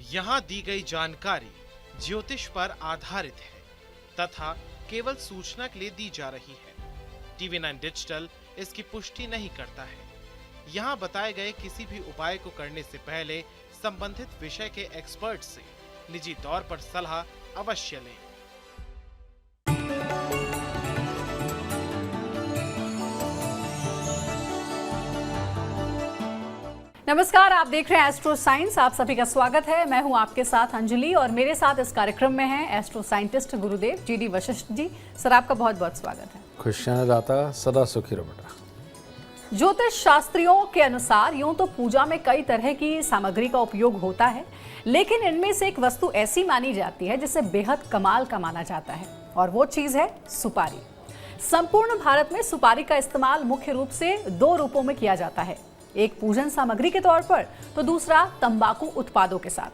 यहाँ दी गई जानकारी ज्योतिष पर आधारित है तथा केवल सूचना के लिए दी जा रही है। TV9 डिजिटल इसकी पुष्टि नहीं करता है। यहाँ बताए गए किसी भी उपाय को करने से पहले संबंधित विषय के एक्सपर्ट से निजी तौर पर सलाह अवश्य लें। नमस्कार, आप देख रहे हैं एस्ट्रो साइंस। आप सभी का स्वागत है। मैं हूं आपके साथ अंजलि और मेरे साथ इस कार्यक्रम में हैं एस्ट्रो साइंटिस्ट गुरुदेव GD वशिष्ठ जी। सर, आपका बहुत बहुत स्वागत है। खुशियां दाता, सदा सुखी रहो बेटा। ज्योतिष शास्त्रियों के अनुसार यूं तो पूजा में कई तरह की सामग्री का उपयोग होता है, लेकिन इनमें से एक वस्तु ऐसी मानी जाती है जिसे बेहद कमाल का माना जाता है और वो चीज है सुपारी। संपूर्ण भारत में सुपारी का इस्तेमाल मुख्य रूप से दो रूपों में किया जाता है, एक पूजन सामग्री के तौर पर तो दूसरा तंबाकू उत्पादों के साथ।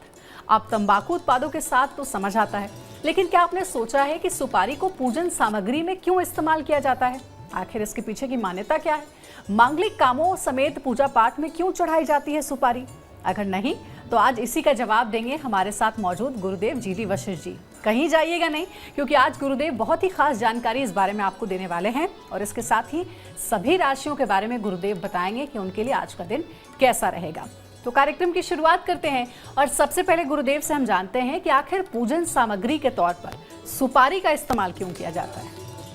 अब तंबाकू उत्पादों के साथ तो समझ आता है, लेकिन क्या आपने सोचा है कि सुपारी को पूजन सामग्री में क्यों इस्तेमाल किया जाता है? आखिर इसके पीछे की मान्यता क्या है? मांगलिक कामों समेत पूजा पाठ में क्यों चढ़ाई जाती है सुपारी? अगर नहीं तो आज इसी का जवाब देंगे हमारे साथ मौजूद गुरुदेव GD वशिष्ठ जी। कहीं जाइएगा नहीं, क्योंकि आज गुरुदेव बहुत ही खास जानकारी इस बारे में आपको देने वाले हैं और इसके साथ ही सभी राशियों के बारे में गुरुदेव बताएंगे कि उनके लिए आज का दिन कैसा रहेगा। तो कार्यक्रम की शुरुआत करते हैं और सबसे पहले गुरुदेव से हम जानते हैं कि आखिर पूजन सामग्री के तौर पर सुपारी का इस्तेमाल क्यों किया जाता है?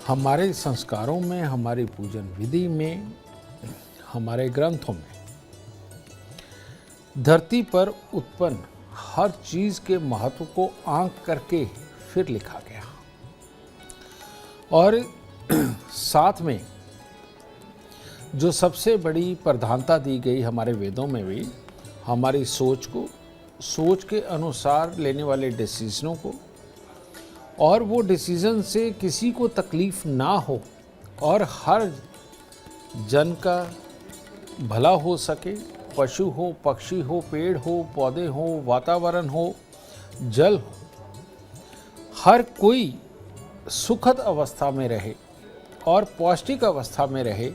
हमारे संस्कारों में, हमारी पूजन विधि में, हमारे ग्रंथों में धरती पर उत्पन्न हर चीज के महत्व को आंक करके फिर लिखा गया और साथ में जो सबसे बड़ी प्रधानता दी गई हमारे वेदों में भी हमारी सोच के अनुसार लेने वाले डिसीजनों को, और वो डिसीजन से किसी को तकलीफ ना हो और हर जन का भला हो सके। पशु हो, पक्षी हो, पेड़ हो, पौधे हो, वातावरण हो, जल हो, हर कोई सुखद अवस्था में रहे और पौष्टिक अवस्था में रहे,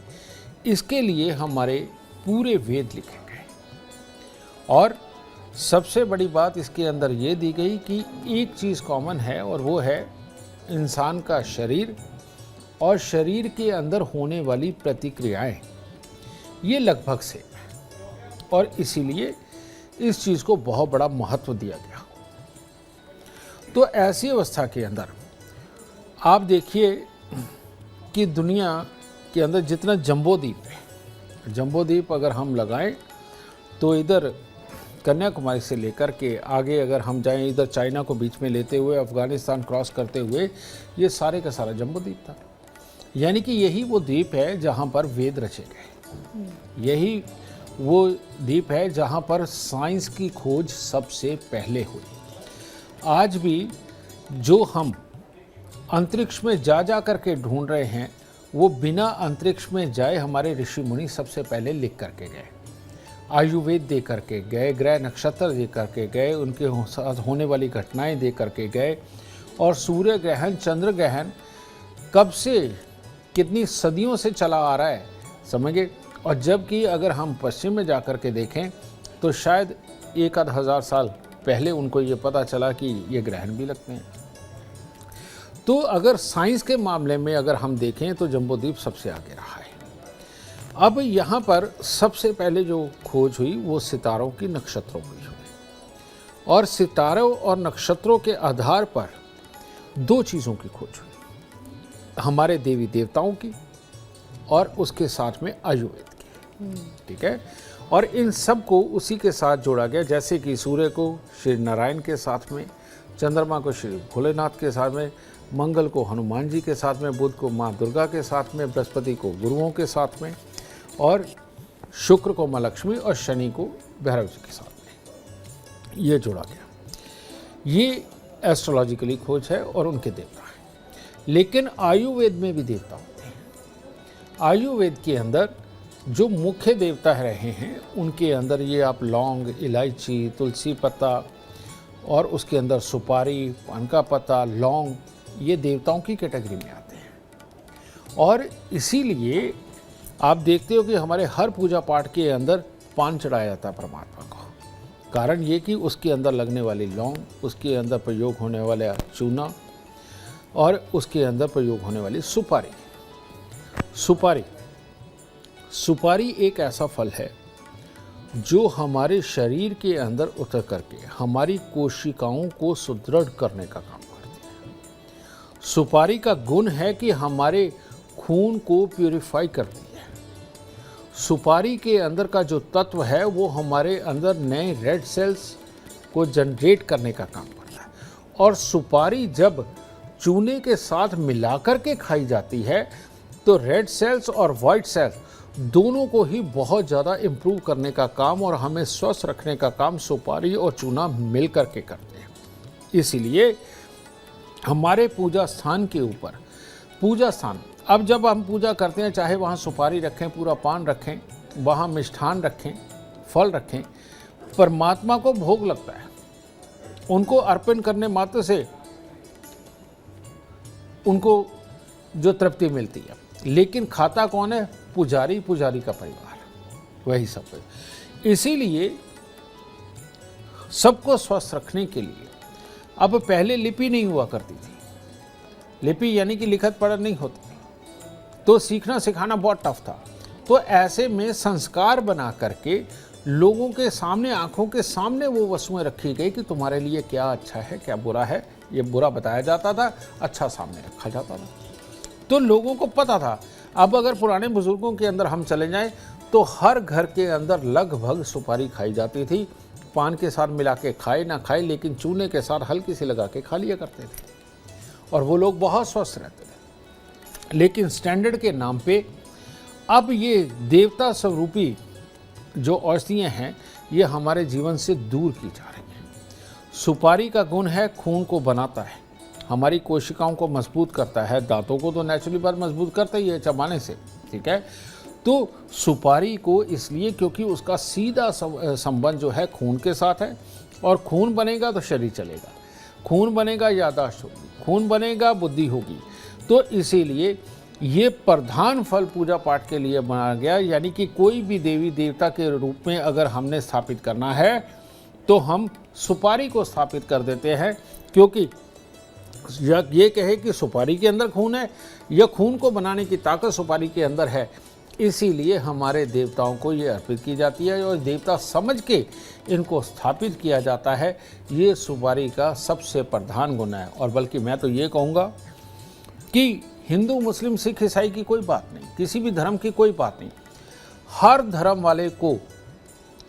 इसके लिए हमारे पूरे वेद लिखे गए। और सबसे बड़ी बात इसके अंदर ये दी गई कि एक चीज़ कॉमन है और वो है इंसान का शरीर और शरीर के अंदर होने वाली प्रतिक्रियाएं, ये लगभग सेम है और इसीलिए इस चीज़ को बहुत बड़ा महत्व दिया गया। तो ऐसी अवस्था के अंदर आप देखिए कि दुनिया के अंदर जितना जम्बूद्वीप है, जम्बूद्वीप अगर हम लगाएं तो इधर कन्याकुमारी से लेकर के आगे अगर हम जाएं, इधर चाइना को बीच में लेते हुए अफ़गानिस्तान क्रॉस करते हुए, ये सारे का सारा जम्बूद्वीप था। यानी कि यही वो द्वीप है जहाँ पर वेद रचे गए, यही वो द्वीप है जहाँ पर साइंस की खोज सबसे पहले हुई। आज भी जो हम अंतरिक्ष में जा करके ढूंढ रहे हैं, वो बिना अंतरिक्ष में जाए हमारे ऋषि मुनि सबसे पहले लिख करके गए, आयुर्वेद दे करके गए, ग्रह नक्षत्र दे करके गए, उनके साथ होने वाली घटनाएं दे करके गए। और सूर्य ग्रहण, चंद्र ग्रहण कब से, कितनी सदियों से चला आ रहा है, समझिए। और जबकि अगर हम पश्चिम में जा कर के देखें तो शायद 1,000 साल पहले उनको ये पता चला कि ये ग्रहण भी लगते हैं। तो अगर साइंस के मामले में अगर हम देखें तो जम्बूद्वीप सबसे आगे रहा है। अब यहाँ पर सबसे पहले जो खोज हुई वो सितारों की, नक्षत्रों की हुई और सितारों और नक्षत्रों के आधार पर दो चीज़ों की खोज हुई, हमारे देवी देवताओं की और उसके साथ में आयुर्वेद की। ठीक है। और इन सब को उसी के साथ जोड़ा गया, जैसे कि सूर्य को श्री नारायण के साथ में, चंद्रमा को श्री भोलेनाथ के साथ में, मंगल को हनुमान जी के साथ में, बुध को माँ दुर्गा के साथ में, बृहस्पति को गुरुओं के साथ में, और शुक्र को माँ लक्ष्मी और शनि को भैरव जी के साथ में, ये जोड़ा गया। ये एस्ट्रोलॉजिकली खोज है और उनके देवता हैं। लेकिन आयुर्वेद में भी देवता होते हैं। आयुर्वेद के अंदर जो मुख्य देवता रहे हैं उनके अंदर ये आप लौंग, इलायची, तुलसी पत्ता और उसके अंदर सुपारी, पान का पत्ता, लौंग, ये देवताओं की कैटेगरी में आते हैं। और इसीलिए आप देखते हो कि हमारे हर पूजा पाठ के अंदर पान चढ़ाया जाता है परमात्मा को। कारण ये कि उसके अंदर लगने वाली लौंग, उसके अंदर प्रयोग होने वाला चूना और उसके अंदर प्रयोग होने वाली सुपारी। सुपारी एक ऐसा फल है जो हमारे शरीर के अंदर उतर करके हमारी कोशिकाओं को सुदृढ़ करने का काम करती है। सुपारी का गुण है कि हमारे खून को प्यूरिफाई करती है। सुपारी के अंदर का जो तत्व है वो हमारे अंदर नए रेड सेल्स को जनरेट करने का काम करता है। और सुपारी जब चूने के साथ मिलाकर के खाई जाती है तो रेड सेल्स और वाइट सेल्स दोनों को ही बहुत ज़्यादा इम्प्रूव करने का काम और हमें स्वस्थ रखने का काम सुपारी और चूना मिल करके करते हैं। इसीलिए हमारे पूजा स्थान के ऊपर, पूजा स्थान, अब जब हम पूजा करते हैं चाहे वहाँ सुपारी रखें, पूरा पान रखें, वहाँ मिष्ठान रखें, फल रखें, परमात्मा को भोग लगता है। उनको अर्पण करने मात्र से उनको जो तृप्ति मिलती है, लेकिन खाता कौन है? पुजारी, पुजारी का परिवार, वही सब है। इसीलिए सबको स्वस्थ रखने के लिए, अब पहले लिपि नहीं हुआ करती थी, लिपि यानी कि लिखत पढ़त नहीं होती, तो सीखना सिखाना बहुत टफ था। तो ऐसे में संस्कार बना करके लोगों के सामने, आंखों के सामने वो वस्तुएं रखी गई कि तुम्हारे लिए क्या अच्छा है क्या बुरा है, ये बुरा बताया जाता था, अच्छा सामने रखा जाता था, तो लोगों को पता था। अब अगर पुराने बुजुर्गों के अंदर हम चले जाएं तो हर घर के अंदर लगभग सुपारी खाई जाती थी। पान के साथ मिला के खाए ना खाए, लेकिन चूने के साथ हल्की सी लगा के खा लिया करते थे और वो लोग बहुत स्वस्थ रहते थे। लेकिन स्टैंडर्ड के नाम पे अब ये देवता स्वरूपी जो औषधियाँ हैं ये हमारे जीवन से दूर की जा रही हैं। सुपारी का गुण है खून को बनाता है, हमारी कोशिकाओं को मजबूत करता है, दांतों को तो नेचुरली बात मजबूत करता ही है चबाने से, ठीक है। तो सुपारी को इसलिए क्योंकि उसका सीधा संबंध जो है खून के साथ है, और खून बनेगा तो शरीर चलेगा, खून बनेगा याददाश्त होगी, खून बनेगा बुद्धि होगी। तो इसीलिए ये प्रधान फल पूजा पाठ के लिए बनाया गया, यानी कि कोई भी देवी देवता के रूप में अगर हमने स्थापित करना है तो हम सुपारी को स्थापित कर देते हैं, क्योंकि ये कहे कि सुपारी के अंदर खून है या खून को बनाने की ताकत सुपारी के अंदर है, इसीलिए हमारे देवताओं को ये अर्पित की जाती है और देवता समझ के इनको स्थापित किया जाता है। ये सुपारी का सबसे प्रधान गुण है। और बल्कि मैं तो ये कहूँगा कि हिंदू, मुस्लिम, सिख, ईसाई की कोई बात नहीं, किसी भी धर्म की कोई बात नहीं, हर धर्म वाले को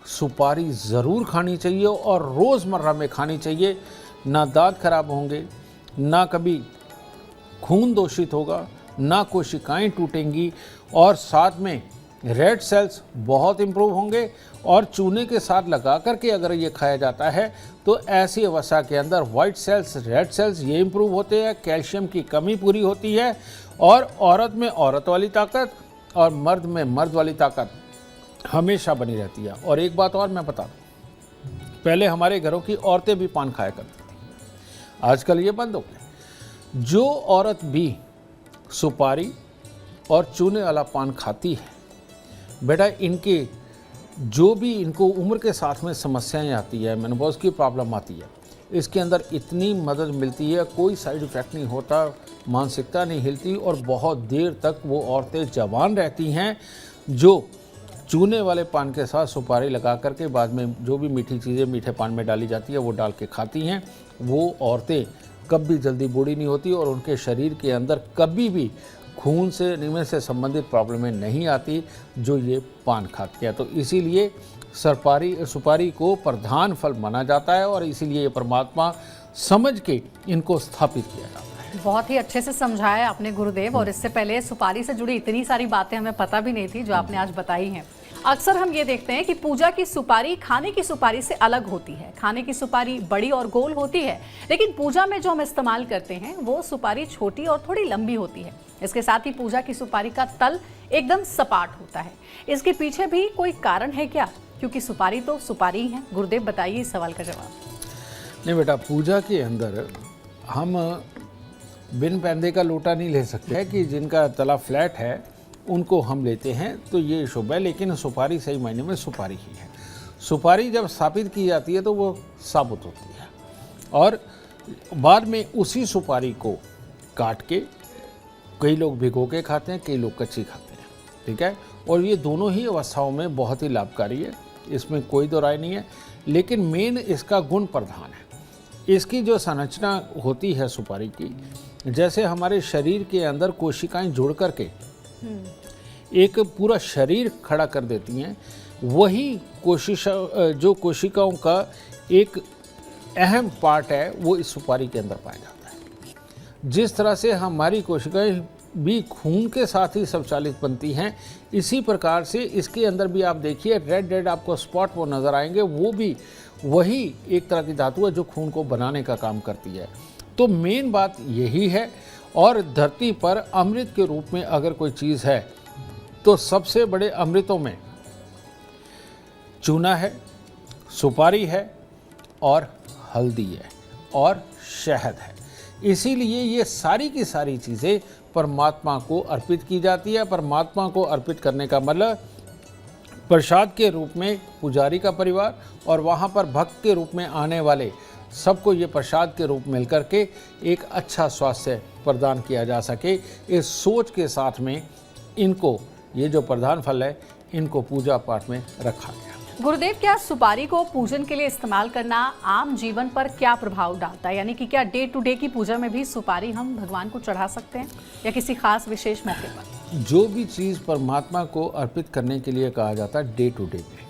सुपारी ज़रूर खानी चाहिए और रोज़मर्रा में खानी चाहिए। ना दांत खराब होंगे, ना कभी खून दूषित होगा, ना कोशिकाएं टूटेंगी, और साथ में रेड सेल्स बहुत इम्प्रूव होंगे। और चूने के साथ लगा करके अगर ये खाया जाता है तो ऐसी अवस्था के अंदर वाइट सेल्स, रेड सेल्स ये इम्प्रूव होते हैं, कैल्शियम की कमी पूरी होती है, और औरत में औरत वाली ताकत और मर्द में मर्द वाली ताकत हमेशा बनी रहती है। और एक बात और मैं बता दूँ, पहले हमारे घरों की औरतें भी पान खाया करती थी, आजकल ये बंद हो गया। जो औरत भी सुपारी और चूने वाला पान खाती है, बेटा इनके जो भी इनको उम्र के साथ में समस्याएं आती है, मेनोपॉज की प्रॉब्लम आती है, इसके अंदर इतनी मदद मिलती है, कोई साइड इफ़ेक्ट नहीं होता, मानसिकता नहीं हिलती और बहुत देर तक वो औरतें जवान रहती हैं। जो चूने वाले पान के साथ सुपारी लगा करके बाद में जो भी मीठी चीज़ें मीठे पान में डाली जाती है वो डाल के खाती हैं, वो औरतें कभी जल्दी बूढ़ी नहीं होती और उनके शरीर के अंदर कभी भी खून से निमे से संबंधित प्रॉब्लमें नहीं आती जो ये पान खाती है। तो इसीलिए सुपारी को प्रधान फल माना जाता है और इसीलिए ये परमात्मा समझ के इनको स्थापित किया जाता है। बहुत ही अच्छे से समझाया आपने गुरुदेव, और इससे पहले सुपारी से जुड़ी इतनी सारी बातें हमें पता भी नहीं थी जो आपने आज बताई हैं। अक्सर हम ये देखते हैं कि पूजा की सुपारी खाने की सुपारी से अलग होती है। खाने की सुपारी बड़ी और गोल होती है, लेकिन पूजा में जो हम इस्तेमाल करते हैं वो सुपारी छोटी और थोड़ी लंबी होती है। इसके साथ ही पूजा की सुपारी का तल एकदम सपाट होता है। इसके पीछे भी कोई कारण है क्या? क्योंकि सुपारी तो सुपारी ही है। गुरुदेव बताइए इस सवाल का जवाब। नहीं बेटा, पूजा के अंदर हम बिन पैंदे का लोटा नहीं ले सकते हैं कि जिनका तला फ्लैट है उनको हम लेते हैं तो ये शुभ है, लेकिन सुपारी सही मायने में सुपारी ही है। सुपारी जब स्थापित की जाती है तो वो साबुत होती है और बाद में उसी सुपारी को काट के कई लोग भिगो के खाते हैं, कई लोग कच्ची खाते हैं, ठीक है। और ये दोनों ही अवस्थाओं में बहुत ही लाभकारी है, इसमें कोई दो राय नहीं है। लेकिन मेन इसका गुण प्रधान है। इसकी जो संरचना होती है सुपारी की, जैसे हमारे शरीर के अंदर कोशिकाएं जुड़ करके एक पूरा शरीर खड़ा कर देती हैं, वही जो कोशिकाओं का एक अहम पार्ट है वो इस सुपारी के अंदर पाया जाता है। जिस तरह से हमारी कोशिकाएं भी खून के साथ ही संचालित बनती हैं, इसी प्रकार से इसके अंदर भी आप देखिए रेड आपको स्पॉट वो नज़र आएंगे, वो भी वही एक तरह की धातु है जो खून को बनाने का काम करती है। तो मेन बात यही है। और धरती पर अमृत के रूप में अगर कोई चीज़ है तो सबसे बड़े अमृतों में चूना है, सुपारी है और हल्दी है और शहद है। इसीलिए ये सारी की सारी चीज़ें परमात्मा को अर्पित की जाती है। परमात्मा को अर्पित करने का मतलब प्रसाद के रूप में पुजारी का परिवार और वहाँ पर भक्त के रूप में आने वाले सबको ये प्रसाद के रूप मिल करके एक अच्छा स्वास्थ्य प्रदान किया जा सके, इस सोच के साथ में इनको ये जो प्रधान फल है इनको पूजा पाठ में रखा गया। गुरुदेव, क्या सुपारी को पूजन के लिए इस्तेमाल करना आम जीवन पर क्या प्रभाव डालता है? यानी कि क्या डे टू डे की पूजा में भी सुपारी हम भगवान को चढ़ा सकते हैं या किसी खास विशेष मौके पर? जो भी चीज़ परमात्मा को अर्पित करने के लिए कहा जाता है डे टू डे पे,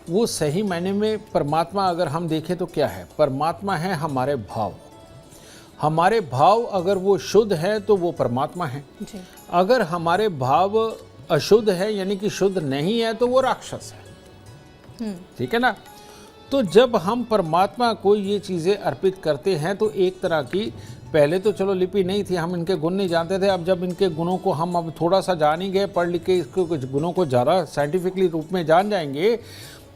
वो सही मायने में परमात्मा अगर हम देखें तो क्या है? परमात्मा है हमारे भाव। हमारे भाव अगर वो शुद्ध है तो वो परमात्मा है। अगर हमारे भाव अशुद्ध है यानी कि शुद्ध नहीं है तो वो राक्षस है, ठीक है ना। तो जब हम परमात्मा को ये चीज़ें अर्पित करते हैं तो एक तरह की, पहले तो चलो लिपि नहीं थी, हम इनके गुण नहीं जानते थे। अब जब इनके गुणों को हम अब थोड़ा सा जान ही गए, पढ़ लिख के इसके कुछ गुणों को ज़्यादा साइंटिफिकली रूप में जान जाएंगे,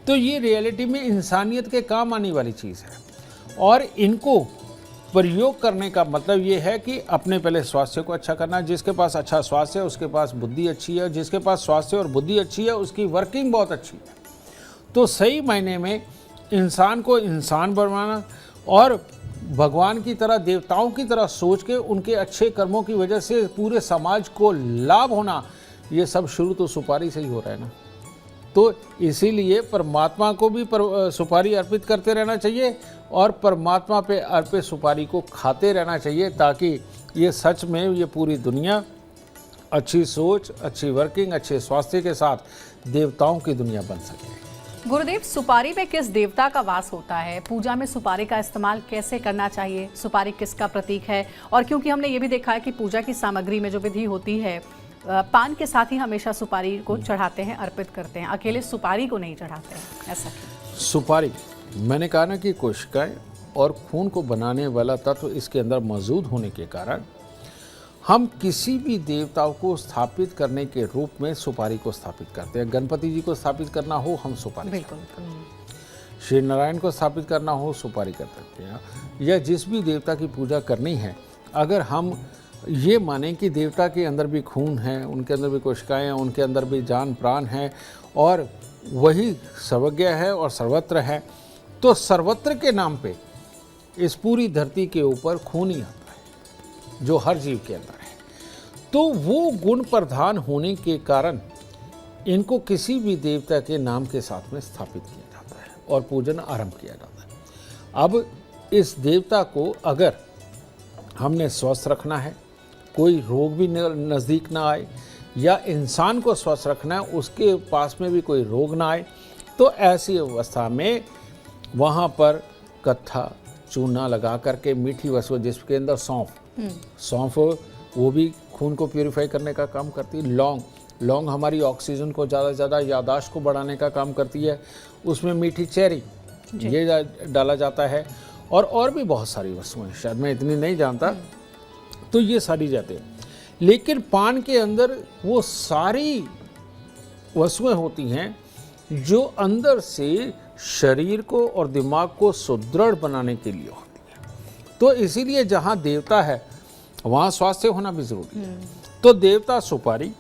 तो ये रियलिटी में इंसानियत के काम आने वाली चीज़ है। और इनको प्रयोग करने का मतलब ये है कि अपने पहले स्वास्थ्य को अच्छा करना। जिसके पास अच्छा स्वास्थ्य है उसके पास बुद्धि अच्छी है, जिसके पास स्वास्थ्य और बुद्धि अच्छी है उसकी वर्किंग बहुत अच्छी है। तो सही मायने में इंसान को इंसान बनवाना और भगवान की तरह, देवताओं की तरह सोच के उनके अच्छे कर्मों की वजह से पूरे समाज को लाभ होना, ये सब शुरू तो सुपारी से ही हो रहा है ना। तो इसीलिए परमात्मा को भी सुपारी अर्पित करते रहना चाहिए और परमात्मा पे अर्पित सुपारी को खाते रहना चाहिए, ताकि ये सच में ये पूरी दुनिया अच्छी सोच, अच्छी वर्किंग, अच्छे स्वास्थ्य के साथ देवताओं की दुनिया बन सके। गुरुदेव, सुपारी में किस देवता का वास होता है? पूजा में सुपारी का इस्तेमाल कैसे करना चाहिए? सुपारी किसका प्रतीक है? और क्योंकि हमने ये भी देखा है कि पूजा की सामग्री में जो विधि होती है, पान के साथ ही हमेशा सुपारी को चढ़ाते हैं, अर्पित करते हैं, अकेले सुपारी को नहीं चढ़ाते हैं, ऐसा क्यों? सुपारी, मैंने कहा ना कि कोशिकाएं और खून को बनाने वाला तत्व इसके अंदर मौजूद होने के कारण हम किसी भी देवताओं को स्थापित करने के रूप में सुपारी को स्थापित करते हैं। गणपति जी को स्थापित करना हो हम सुपारी, बिल्कुल। श्री नारायण को स्थापित करना हो सुपारी कर सकते हैं। या जिस भी देवता की पूजा करनी है, अगर हम ये माने कि देवता के अंदर भी खून है, उनके अंदर भी कोशिकाएं हैं, उनके अंदर भी जान प्राण है और वही सर्वज्ञ है और सर्वत्र है, तो सर्वत्र के नाम पे इस पूरी धरती के ऊपर खून ही आता है जो हर जीव के अंदर है। तो वो गुण प्रधान होने के कारण इनको किसी भी देवता के नाम के साथ में स्थापित किया जाता है और पूजन आरंभ किया जाता है। अब इस देवता को अगर हमने स्वस्थ रखना है, कोई रोग भी नज़दीक ना आए, या इंसान को स्वस्थ रखना है उसके पास में भी कोई रोग ना आए, तो ऐसी अवस्था में वहाँ पर कत्था चूना लगा करके मीठी वस्तु जिसके अंदर सौंफ वो भी खून को प्यूरिफाई करने का काम करती है। लौंग हमारी ऑक्सीजन को ज़्यादा से ज़्यादा यादाश्त को बढ़ाने का काम करती है। उसमें मीठी चेरी ये डाला जाता है और भी बहुत सारी वस्तुएं, शायद मैं इतनी नहीं जानता, तो ये सारी जाते हैं। लेकिन पान के अंदर वो सारी वस्तुएं होती हैं जो अंदर से शरीर को और दिमाग को सुदृढ़ बनाने के लिए होती है। तो इसीलिए जहाँ देवता है वहाँ स्वास्थ्य होना भी जरूरी है। तो देवता सुपारी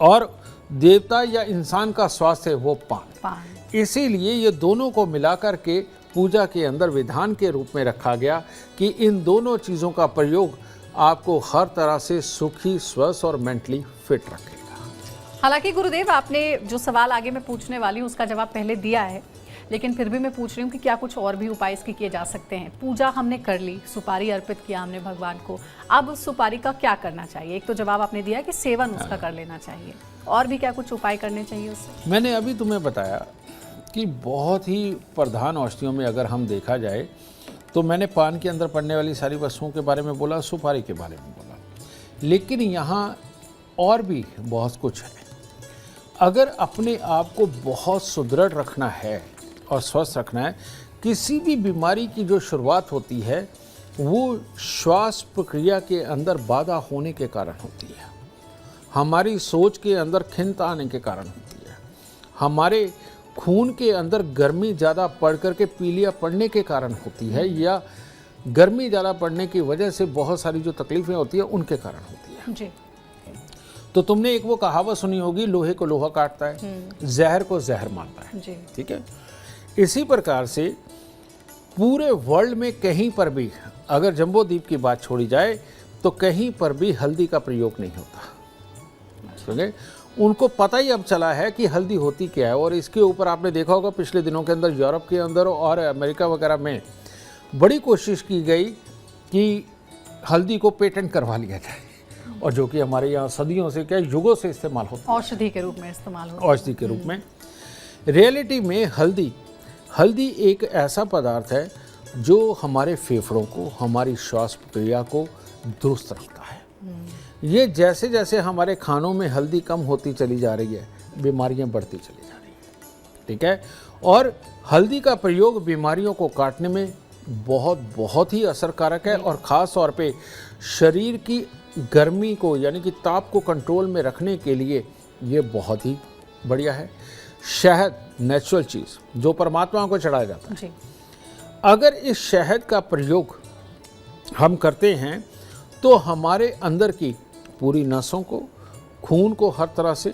और देवता या इंसान का स्वास्थ्य वो पान। इसीलिए ये दोनों को मिलाकर के पूजा के अंदर विधान के रूप में रखा गया कि इन दोनों चीज़ों का प्रयोग आपको हर तरह से सुखी, स्वस्थ और मेंटली फिट रखेगा। हालांकि गुरुदेव, आपने जो सवाल आगे मैं पूछने वाली हूँ उसका जवाब पहले दिया है, लेकिन फिर भी मैं पूछ रही हूँ कि क्या कुछ और भी उपाय इसके किए जा सकते हैं। पूजा हमने कर ली, सुपारी अर्पित किया हमने भगवान को, अब उस सुपारी का क्या करना चाहिए? एक तो जवाब आपने दिया कि सेवन उसका कर लेना चाहिए, और भी क्या कुछ उपाय करने चाहिए उससे? मैंने अभी तुम्हें बताया कि बहुत ही प्रधान औषधियों में अगर हम देखा जाए तो मैंने पान के अंदर पड़ने वाली सारी वस्तुओं के बारे में बोला, सुपारी के बारे में बोला, लेकिन यहाँ और भी बहुत कुछ है। अगर अपने आप को बहुत सुदृढ़ रखना है और स्वस्थ रखना है, किसी भी बीमारी की जो शुरुआत होती है वो श्वास प्रक्रिया के अंदर बाधा होने के कारण होती है, हमारी सोच के अंदर खिन्नता आने के कारण होती है, हमारे खून के अंदर गर्मी ज़्यादा पड़ करके पीलिया पड़ने के कारण होती है, या गर्मी ज़्यादा पड़ने की वजह से बहुत सारी जो तकलीफ़ें होती है उनके कारण होती है जी। तो तुमने एक वो कहावत सुनी होगी, लोहे को लोहा काटता है, जहर को जहर मारता है जी। ठीक है। इसी प्रकार से पूरे वर्ल्ड में कहीं पर भी अगर जम्बो द्वीप की बात छोड़ी जाए तो कहीं पर भी हल्दी का प्रयोग नहीं होता, ठीक है। उनको पता ही अब चला है कि हल्दी होती क्या है, और इसके ऊपर आपने देखा होगा पिछले दिनों के अंदर यूरोप के अंदर और अमेरिका वगैरह में बड़ी कोशिश की गई कि हल्दी को पेटेंट करवा लिया जाए, और जो कि हमारे यहाँ सदियों से क्या युगों से इस्तेमाल होता है, औषधि के रूप में इस्तेमाल होता है। औषधि के रूप में। रियलिटी में हल्दी एक ऐसा पदार्थ है जो हमारे फेफड़ों को, हमारी श्वास प्रक्रिया को दुरुस्त रखता है। ये जैसे जैसे हमारे खानों में हल्दी कम होती चली जा रही है, बीमारियां बढ़ती चली जा रही है, ठीक है। और हल्दी का प्रयोग बीमारियों को काटने में बहुत ही असरकारक है, और ख़ास तौर पे शरीर की गर्मी को यानी कि ताप को कंट्रोल में रखने के लिए ये बहुत ही बढ़िया है। शहद नेचुरल चीज़ जो परमात्मा को चढ़ाया जाता है जी। अगर इस शहद का प्रयोग हम करते हैं तो हमारे अंदर की पूरी नसों को, खून को, हर तरह से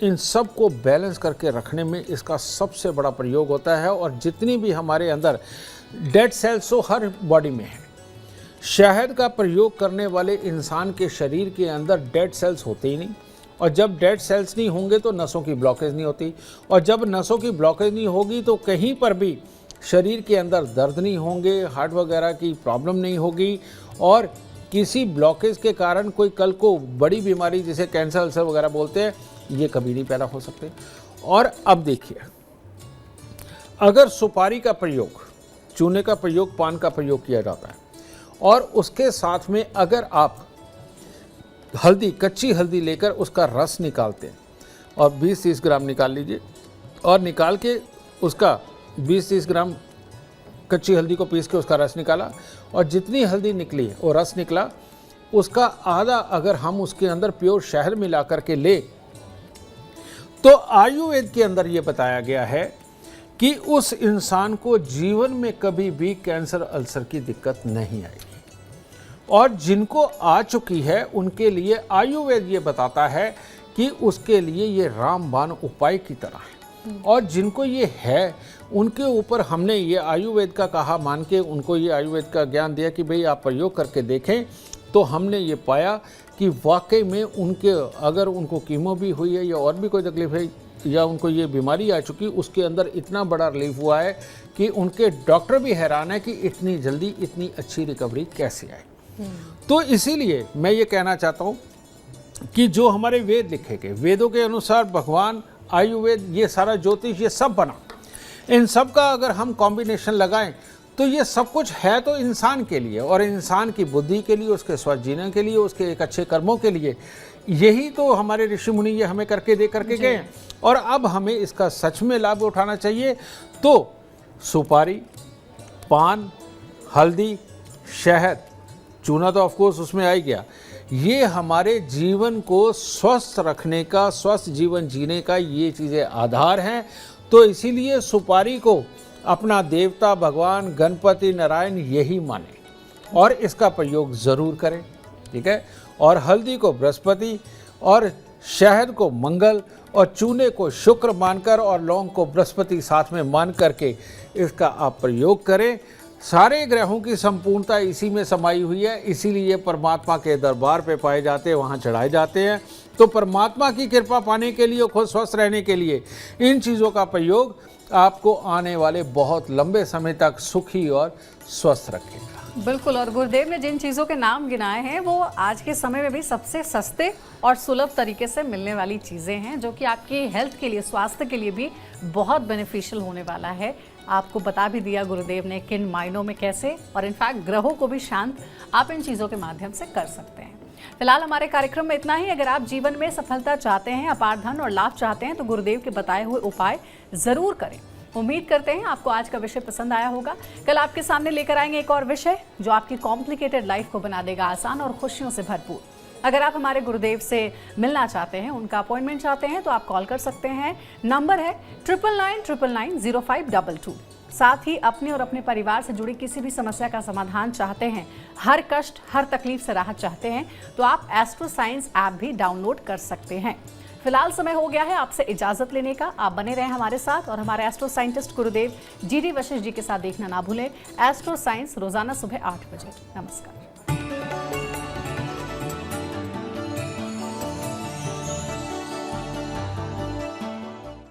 इन सब को बैलेंस करके रखने में इसका सबसे बड़ा प्रयोग होता है। और जितनी भी हमारे अंदर डेड सेल्स तो हर बॉडी में है, शहद का प्रयोग करने वाले इंसान के शरीर के अंदर डेड सेल्स होते ही नहीं, और जब डेड सेल्स नहीं होंगे तो नसों की ब्लॉकेज नहीं होती, और जब नसों की ब्लॉकेज नहीं होगी तो कहीं पर भी शरीर के अंदर दर्द नहीं होंगे, हार्ट वगैरह की प्रॉब्लम नहीं होगी, और किसी ब्लॉकेज के कारण कोई कल को बड़ी बीमारी जिसे कैंसर अल्सर वगैरह बोलते हैं ये कभी नहीं पैदा हो सकते। और अब देखिए, अगर सुपारी का प्रयोग, चूने का प्रयोग, पान का प्रयोग किया जाता है, और उसके साथ में अगर आप हल्दी, कच्ची हल्दी लेकर उसका रस निकालते हैं, और 20-30 ग्राम निकाल लीजिए, और निकाल के उसका 20-30 ग्राम कच्ची हल्दी को पीस के उसका रस निकाला, और जितनी हल्दी निकली वो रस निकला, उसका आधा अगर हम उसके अंदर प्योर शहद मिला करके ले, तो आयुर्वेद के अंदर ये बताया गया है कि उस इंसान को जीवन में कभी भी कैंसर अल्सर की दिक्कत नहीं आएगी। और जिनको आ चुकी है उनके लिए आयुर्वेद ये बताता है कि उसके लिए ये रामबाण उपाय की तरह है, और जिनको ये है उनके ऊपर हमने ये आयुर्वेद का कहा मान के उनको ये आयुर्वेद का ज्ञान दिया कि भाई आप प्रयोग करके देखें, तो हमने ये पाया कि वाकई में उनके, अगर उनको कीमो भी हुई है या और भी कोई तकलीफ है या उनको ये बीमारी आ चुकी, उसके अंदर इतना बड़ा रिलीफ हुआ है कि उनके डॉक्टर भी हैरान है कि इतनी जल्दी इतनी अच्छी रिकवरी कैसे आई। तो इसीलिए मैं ये कहना चाहता हूँ कि जो हमारे वेद लिखे गए, वेदों के अनुसार भगवान, आयुर्वेद, ये सारा ज्योतिष, ये सब बना, इन सब का अगर हम कॉम्बिनेशन लगाएं तो ये सब कुछ है तो इंसान के लिए, और इंसान की बुद्धि के लिए, उसके स्वस्थ जीने के लिए, उसके एक अच्छे कर्मों के लिए। यही तो हमारे ऋषि मुनि ये हमें करके दे करके गए हैं, और अब हमें इसका सच में लाभ उठाना चाहिए। तो सुपारी, पान, हल्दी, शहद, चूना तो ऑफकोर्स उसमें आ ही गया, ये हमारे जीवन को स्वस्थ रखने का, स्वस्थ जीवन जीने का ये चीज़ें आधार हैं। तो इसीलिए सुपारी को अपना देवता भगवान गणपति नारायण यही माने और इसका प्रयोग ज़रूर करें, ठीक है। और हल्दी को बृहस्पति, और शहद को मंगल और चूने को शुक्र मानकर और लौंग को बृहस्पति साथ में मान करके इसका आप प्रयोग करें। सारे ग्रहों की संपूर्णता इसी में समाई हुई है, इसीलिए परमात्मा के दरबार पे पाए जाते हैं, वहाँ चढ़ाए जाते हैं। तो परमात्मा की कृपा पाने के लिए, खुद स्वस्थ रहने के लिए इन चीज़ों का प्रयोग आपको आने वाले बहुत लंबे समय तक सुखी और स्वस्थ रखेगा। बिल्कुल, और गुरुदेव ने जिन चीज़ों के नाम गिनाए हैं वो आज के समय में भी सबसे सस्ते और सुलभ तरीके से मिलने वाली चीज़ें हैं, जो कि आपकी हेल्थ के लिए, स्वास्थ्य के लिए भी बहुत बेनिफिशियल होने वाला है। आपको बता भी दिया गुरुदेव ने किन मायनों में कैसे, और इनफैक्ट ग्रहों को भी शांत आप इन चीज़ों के माध्यम से कर सकते हैं। फिलहाल हमारे कार्यक्रम में इतना ही। अगर आप जीवन में सफलता चाहते हैं, अपार धन और लाभ चाहते हैं, तो गुरुदेव के बताए हुए उपाय ज़रूर करें। उम्मीद करते हैं आपको आज का विषय पसंद आया होगा। कल आपके सामने लेकर आएंगे एक और विषय जो आपकी कॉम्प्लिकेटेड लाइफ को बना देगा आसान और खुशियों से भरपूर। अगर आप हमारे गुरुदेव से मिलना चाहते हैं, उनका अपॉइंटमेंट चाहते हैं, तो आप कॉल कर सकते हैं। नंबर है 9999990522। साथ ही अपने और अपने परिवार से जुड़ी किसी भी समस्या का समाधान चाहते हैं, हर कष्ट, हर तकलीफ से राहत चाहते हैं, तो आप एस्ट्रो साइंस ऐप भी डाउनलोड कर सकते हैं। फिलहाल समय हो गया है आपसे इजाजत लेने का। आप बने रहें हमारे साथ और हमारे एस्ट्रो साइंटिस्ट गुरुदेव GD वशिष्ठ जी के साथ देखना ना भूलें। एस्ट्रो साइंस रोजाना सुबह 8 बजे। नमस्कार।